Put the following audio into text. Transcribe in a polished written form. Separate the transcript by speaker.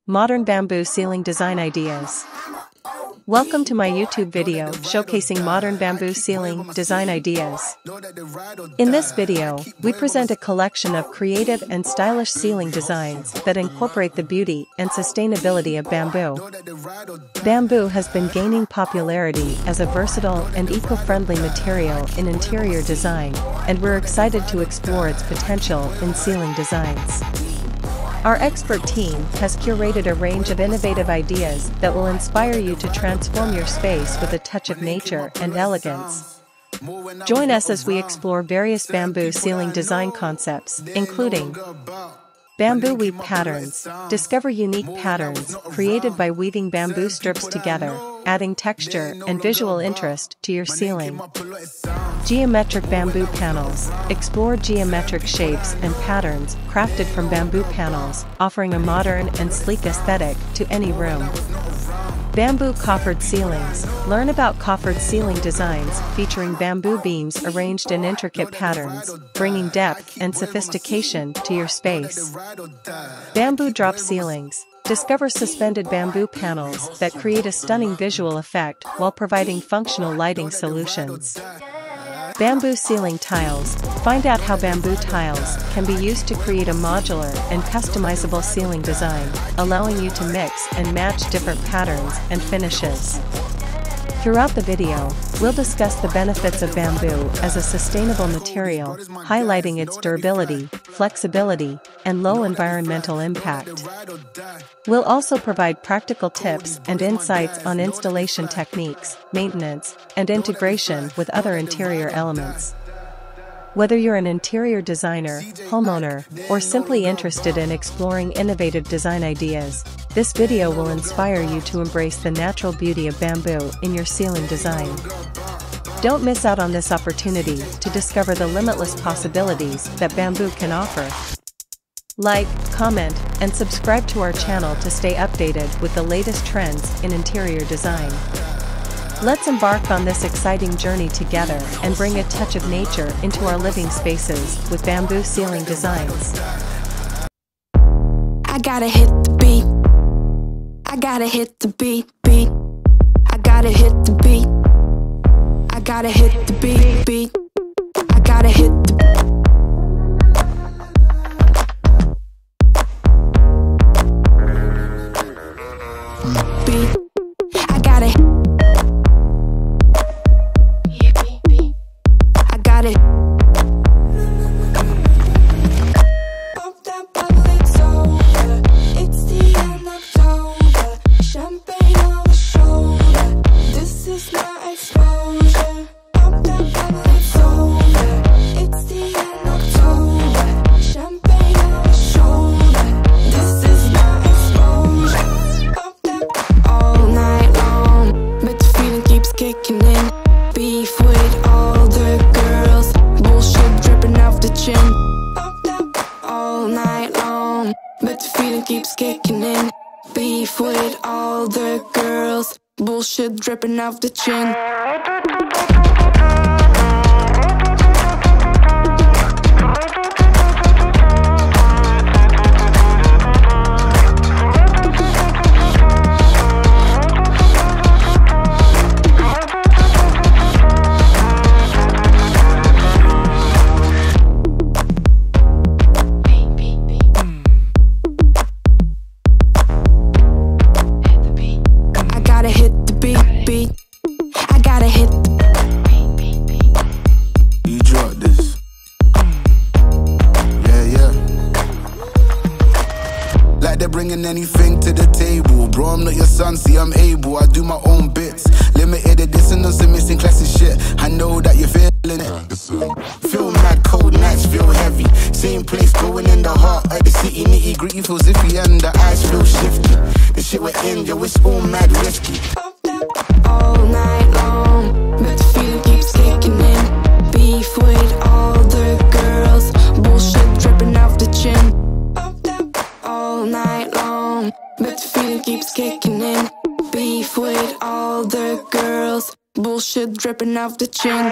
Speaker 1: Modern bamboo ceiling design ideas. Welcome to my YouTube video showcasing modern bamboo ceiling design ideas. In this video, we present a collection of creative and stylish ceiling designs that incorporate the beauty and sustainability of bamboo. Bamboo has been gaining popularity as a versatile and eco-friendly material in interior design, and we're excited to explore its potential in ceiling designs. Our expert team has curated a range of innovative ideas that will inspire you to transform your space with a touch of nature and elegance. Join us as we explore various bamboo ceiling design concepts, including bamboo weave patterns. Discover unique patterns created by weaving bamboo strips together, adding texture and visual interest to your ceiling. Geometric bamboo panels. Explore geometric shapes and patterns crafted from bamboo panels, offering a modern and sleek aesthetic to any room. Bamboo coffered ceilings. Learn about coffered ceiling designs featuring bamboo beams arranged in intricate patterns, bringing depth and sophistication to your space. Bamboo drop ceilings. Discover suspended bamboo panels that create a stunning visual effect while providing functional lighting solutions. Bamboo ceiling tiles. Find out how bamboo tiles can be used to create a modular and customizable ceiling design, allowing you to mix and match different patterns and finishes. Throughout the video, we'll discuss the benefits of bamboo as a sustainable material, highlighting its durability, flexibility, and low environmental impact. We'll also provide practical tips and insights on installation techniques, maintenance, and integration with other interior elements. Whether you're an interior designer, homeowner, or simply interested in exploring innovative design ideas, this video will inspire you to embrace the natural beauty of bamboo in your ceiling design. Don't miss out on this opportunity to discover the limitless possibilities that bamboo can offer. Like, comment, and subscribe to our channel to stay updated with the latest trends in interior design. Let's embark on this exciting journey together and bring a touch of nature into our living spaces with bamboo ceiling designs.
Speaker 2: I gotta hit the beat. I gotta hit the beat. I gotta hit the beat. I gotta hit the beat. I gotta hit the beat. I gotta hit. I got it. Pop that bubble, it's over. It's the end of October. Champagne on the shoulder. This is my exposure. Pop that bubble, it's over. It's the end of October. Champagne on the shoulder. This is my exposure. Pop that all night long, but the feeling keeps kicking in. Beef with all the girls, bullshit dripping off the chin. All night long, but the feeling keeps kicking in. Beef with all the girls, bullshit dripping off the chin.
Speaker 3: Bringing anything to the table, bro. I'm not your son, see I'm able. I do my own bits. Limited edition, no some missing classic shit. I know that you're feeling it. Feel mad, cold nights feel heavy. Same place, going in the heart of the city. Nitty gritty feels iffy and the eyes feel shifty. The shit we're in, yo, it's all mad risky.
Speaker 2: All night long, but the feeling keeps kicking in. Beef with all the girls, bullshit dripping off the chin. All night long, but the feeling keeps kicking in. Beef with all the girls, bullshit dripping off the chin.